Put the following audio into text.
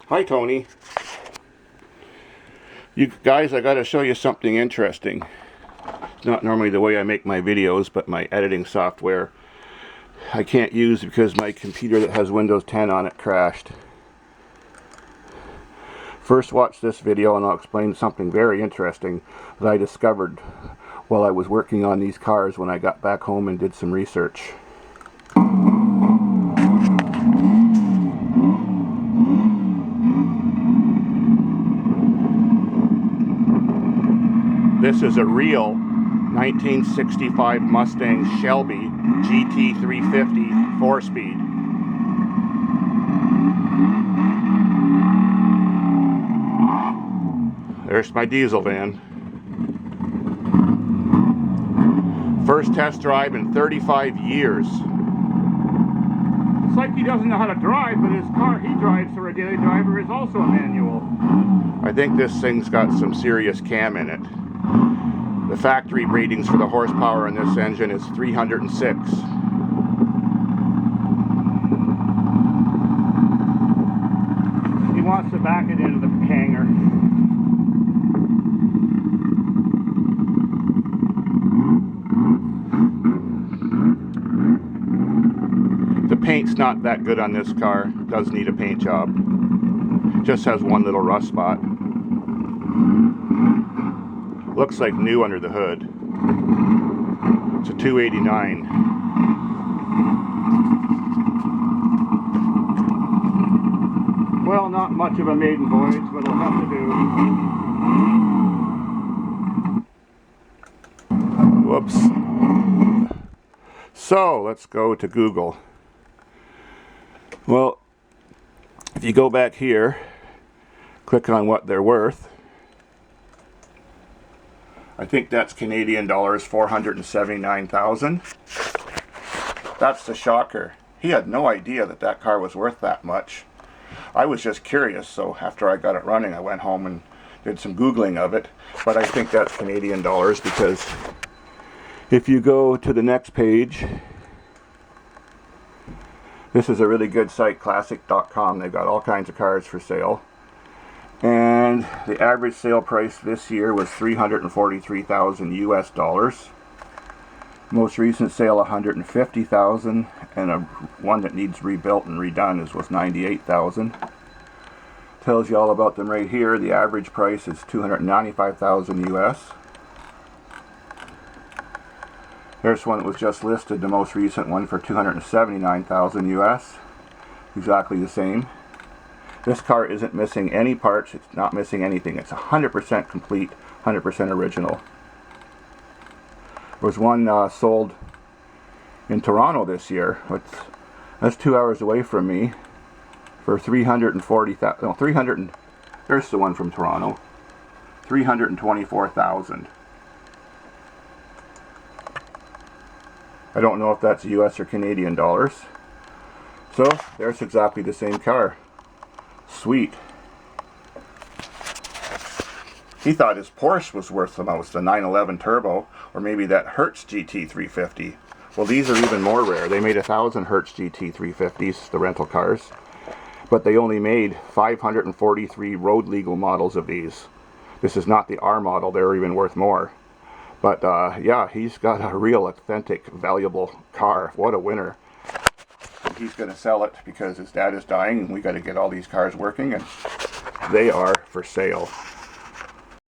Hi, Tony. You guys, I gotta show you something interesting. It's not normally the way I make my videos, but my editing software I can't use because my computer that has Windows 10 on it crashed. First, watch this video and I'll explain something very interesting that I discovered while I was working on these cars when I got back home and did some research. This is a real 1965 Mustang Shelby GT350 4-speed. There's my diesel van. First test drive in 35 years. It's like he doesn't know how to drive, but his car he drives for a daily driver is also a manual. I think this thing's got some serious cam in it. The factory ratings for the horsepower in this engine is 306. He wants to back it into the hangar. The paint's not that good on this car. It does need a paint job. It just has one little rust spot. Looks like new under the hood. It's a 289. Well, not much of a maiden voyage, but it'll have to do. Whoops. So, let's go to Google. Well, if you go back here, click on what they're worth. I think that's Canadian dollars, 479,000. That's the shocker. He had no idea that that car was worth that much. I was just curious, so after I got it running, I went home and did some Googling of it. But I think that's Canadian dollars because if you go to the next page, this is a really good site, classic.com. They've got all kinds of cars for sale. And the average sale price this year was $343,000 US dollars. Most recent sale, $150,000, and one that needs rebuilt and redone was $98,000. Tells you all about them right here. The average price is $295,000 US. There's one that was just listed, the most recent one, for $279,000 US. Exactly the same. This car isn't missing any parts, it's not missing anything. It's 100% complete, 100% original. There was one sold in Toronto this year. That's 2 hours away from me for $340,000. No, there's the one from Toronto. $324,000. I don't know if that's US or Canadian dollars. So, there's exactly the same car. Sweet. He thought his Porsche was worth the most, the 911 Turbo, or maybe that Hertz GT350. Well, these are even more rare. They made 1,000 Hertz GT350s, the rental cars, but they only made 543 road legal models of these. This is not the R model, they're even worth more. But yeah, he's got a real authentic, valuable car. What a winner. He's going to sell it because his dad is dying and we got to get all these cars working, and they are for sale.